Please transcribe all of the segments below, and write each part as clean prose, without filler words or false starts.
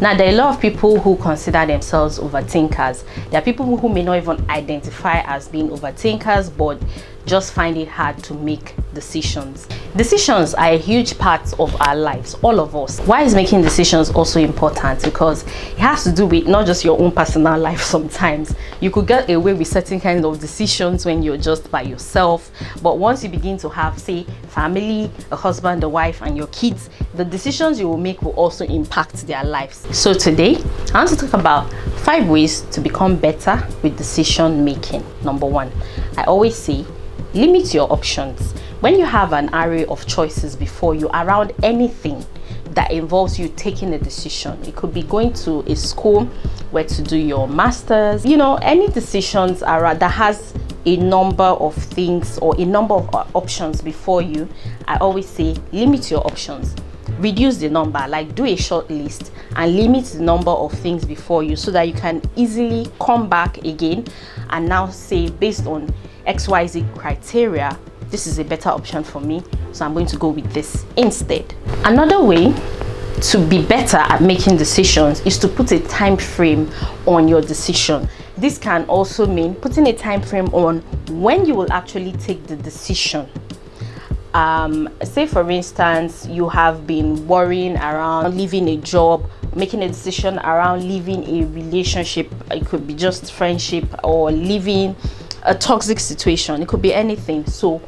Now, there are a lot of people who consider themselves overthinkers. There are people who may not even identify as being overthinkers, but just find it hard to make decisions. Decisions are a huge part of our lives, all of us. Why is making decisions also important? Because it has to do with not just your own personal life. Sometimes you could get away with certain kinds of decisions when you're just by yourself, but once you begin to have, say, family, a husband, a wife, and your kids, the decisions you will make will also impact their lives. So today I want to talk about 5 ways to become better with decision making. Number 1, I always say, limit your options. When you have an array of choices before you around anything that involves you taking a decision, it could be going to a school where to do your masters, any decisions around that has a number of things or a number of options before you, I always say limit your options. Reduce the number, like do a short list and limit the number of things before you so that you can easily come back again and now say, based on XYZ criteria, this is a better option for me, so I'm going to go with this instead. Another way to be better at making decisions is to put a time frame on your decision. This can also mean putting a time frame on when you will actually take the decision. Say for instance, you have been worrying around leaving a job, making a decision around leaving a relationship. It could be just friendship, or leaving a toxic situation. It could be anything. So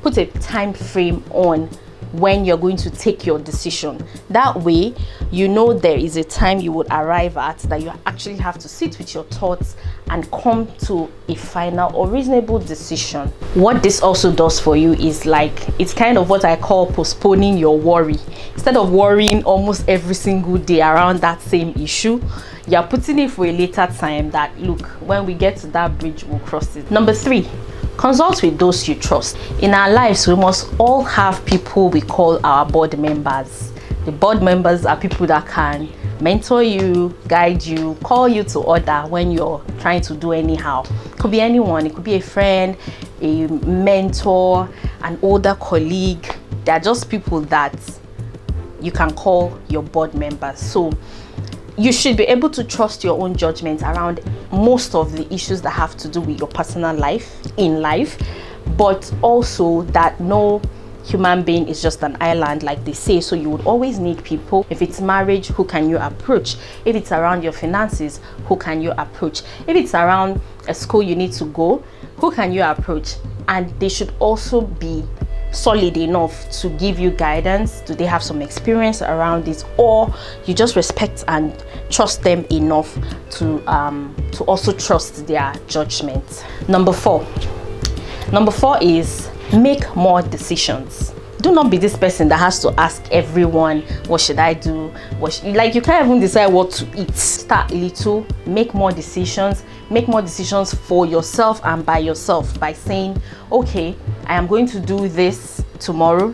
put a time frame on when you're going to take your decision. That way, there is a time you would arrive at that you actually have to sit with your thoughts and come to a final or reasonable decision. What this also does for you is it's kind of what I call postponing your worry. Instead of worrying almost every single day around that same issue, you're putting it for a later time that, look, when we get to that bridge, we'll cross it. Number 3, consult with those you trust. In our lives, we must all have people we call our board members. The board members are people that can mentor you, guide you, call you to order when you're trying to do anyhow. It could be anyone. It could be a friend, a mentor, an older colleague. They're just people that you can call your board members. So you should be able to trust your own judgment around most of the issues that have to do with your personal life in life, but also that no human being is just an island, like they say. So you would always need people. If it's marriage, who can you approach? If it's around your finances, who can you approach? If it's around a school you need to go, who can you approach? And they should also be solid enough to give you guidance. Do they have some experience around it, or you just respect and trust them enough to also trust their judgment? Number 4 is make more decisions. Do not be this person that has to ask everyone, what should I do? You can't even decide what to eat. Start little, make more decisions. Make more decisions for yourself and by yourself by saying, okay, I am going to do this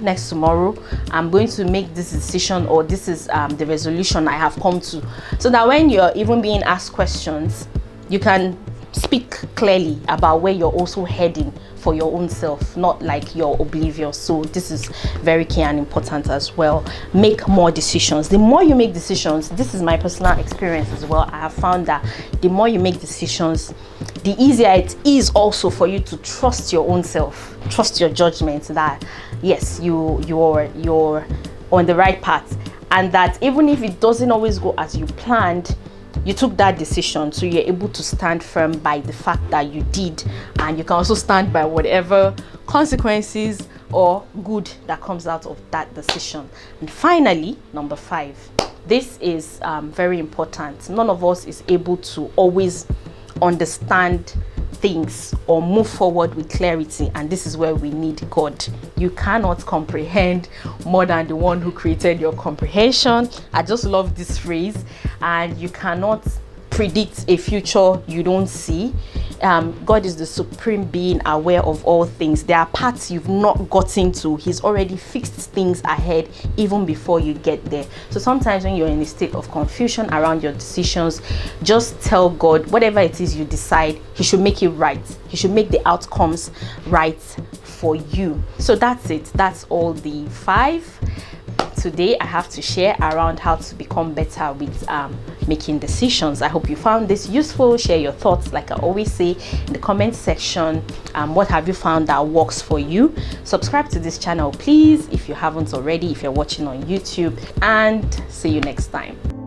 next tomorrow. I'm going to make this decision, or this is the resolution I have come to. So that when you're even being asked questions, you can speak clearly about where you're also heading for your own self, not like you're oblivious. So this is very key and important as well. Make more decisions. The more you make decisions, this is my personal experience as well, I have found that the more you make decisions, the easier it is also for you to trust your own self, trust your judgment that yes, you're on the right path, and that even if it doesn't always go as you planned, you took that decision, so you're able to stand firm by the fact that you did, and you can also stand by whatever consequences or good that comes out of that decision. And finally, number 5, this is very important. None of us is able to always understand things or move forward with clarity, and this is where we need God. You cannot comprehend more than the one who created your comprehension. I just love this phrase. And you cannot predict a future you don't see. God is the supreme being, aware of all things. There are parts you've not gotten to. He's already fixed things ahead even before you get there. So sometimes when you're in a state of confusion around your decisions, just tell God whatever it is you decide, He should make it right. He should make the outcomes right for you. So that's it. That's all the 5 today I have to share around how to become better with making decisions. I hope you found this useful. Share your thoughts, like I always say, in the comment section. What have you found that works for you? Subscribe to this channel, please, if you haven't already, if you're watching on YouTube, and see you next time.